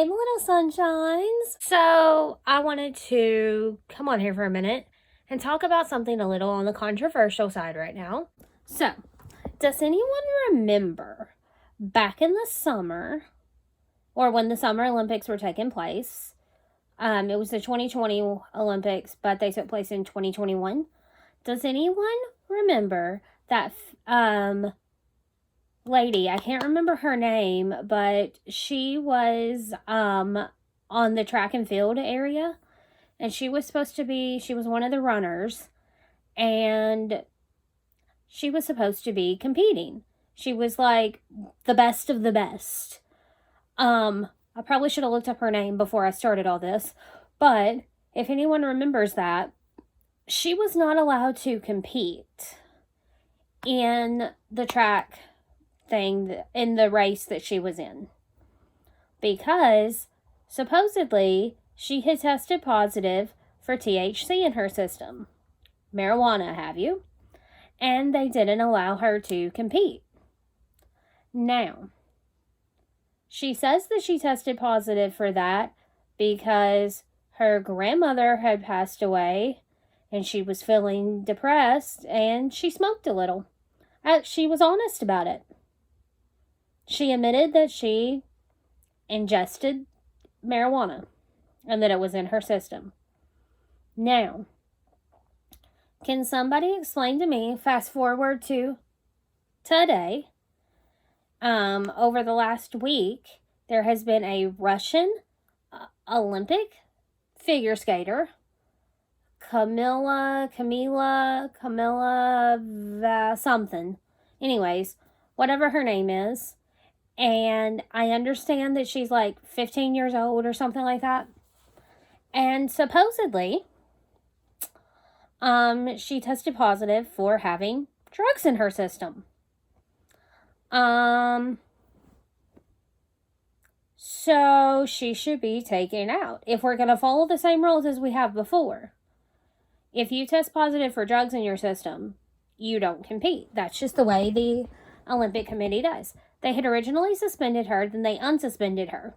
Hey, my little sunshines. So, I wanted to come on here for a minute and talk about something a little on the controversial side right now. So, does anyone remember back in the summer, or when the Summer Olympics were taking place? It was the 2020 Olympics, but they took place in 2021. Does anyone remember that lady? I can't remember her name, but she was on the track and field area, and she was one of the runners, and she was supposed to be competing. She was like the best of the best. I probably should have looked up her name before I started all this, but if anyone remembers that, she was not allowed to compete in the track thing, in the race that she was in, because supposedly she had tested positive for THC in her system. Marijuana, have you? And they didn't allow her to compete. Now, she says that she tested positive for that because her grandmother had passed away and she was feeling depressed and she smoked a little. She was honest about it. She admitted that she ingested marijuana and that it was in her system. Now, can somebody explain to me, fast forward to today, over the last week, there has been a Russian Olympic figure skater, Camilla, something. Anyways, whatever her name is. And I understand that she's like 15 years old or something like that. And supposedly, she tested positive for having drugs in her system. So she should be taken out. If we're going to follow the same rules as we have before, if you test positive for drugs in your system, you don't compete. That's just the way the Olympic Committee does. They had originally suspended her, then they unsuspended her.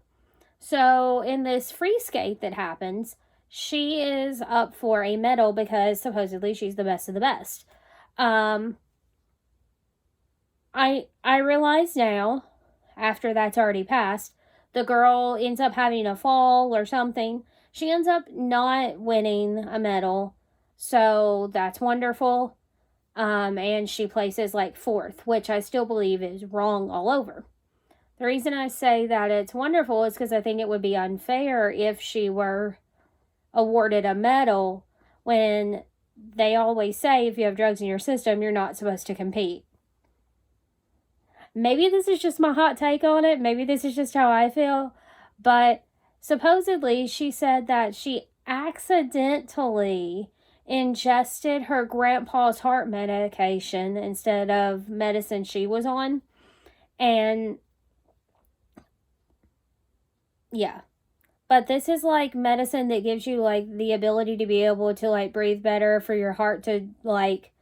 So in this free skate that happens, she is up for a medal because supposedly she's the best of the best. I realize now, after that's already passed, the girl ends up having a fall or something. She ends up not winning a medal, so that's wonderful. And she places like 4th, which I still believe is wrong all over. The reason I say that it's wonderful is because I think it would be unfair if she were awarded a medal when they always say if you have drugs in your system, you're not supposed to compete. Maybe this is just my hot take on it. Maybe this is just how I feel. But supposedly she said that she accidentally ingested her grandpa's heart medication instead of medicine she was on. And yeah. But this is like medicine that gives you like the ability to be able to like breathe better, for your heart to like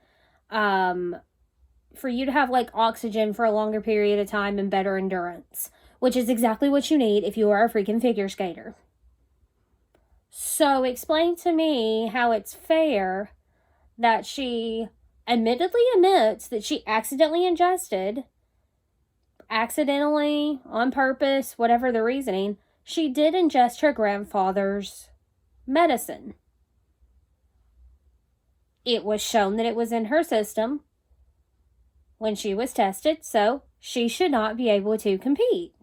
for you to have like oxygen for a longer period of time and better endurance, which is exactly what you need if you are a freaking figure skater. So explain to me how it's fair that she admittedly admits that she accidentally ingested, on purpose, whatever the reasoning, she did ingest her grandfather's medicine. It was shown that it was in her system when she was tested, so she should not be able to compete.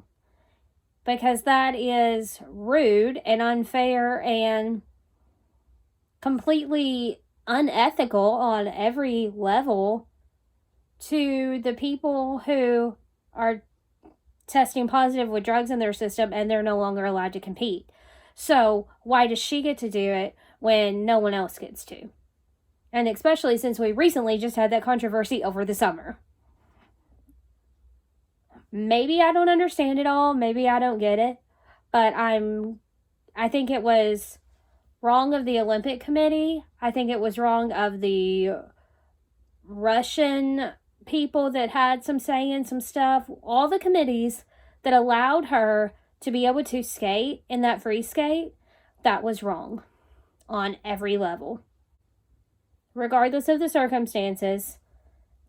Because that is rude and unfair and completely unethical on every level to the people who are testing positive with drugs in their system and they're no longer allowed to compete. So why does she get to do it when no one else gets to? And especially since we recently just had that controversy over the summer. Maybe I don't understand it all. Maybe I don't get it. But I think it was wrong of the Olympic Committee. I think it was wrong of the Russian people that had some say in some stuff. All the committees that allowed her to be able to skate in that free skate, that was wrong on every level. Regardless of the circumstances,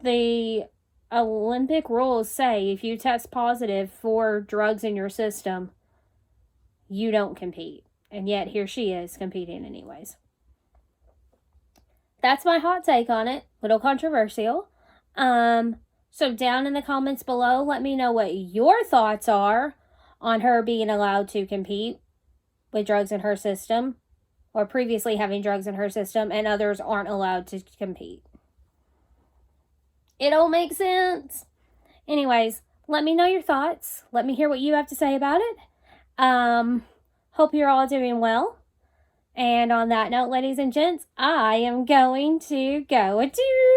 the Olympic rules say if you test positive for drugs in your system, you don't compete. And yet here she is competing anyways. That's my hot take on it. Little controversial. So down in the comments below, let me know what your thoughts are on her being allowed to compete with drugs in her system, or previously having drugs in her system, and others aren't allowed to compete. It all makes sense. Anyways, let me know your thoughts. Let me hear what you have to say about it. Hope you're all doing well. And on that note, ladies and gents, I am going to go. Adieu.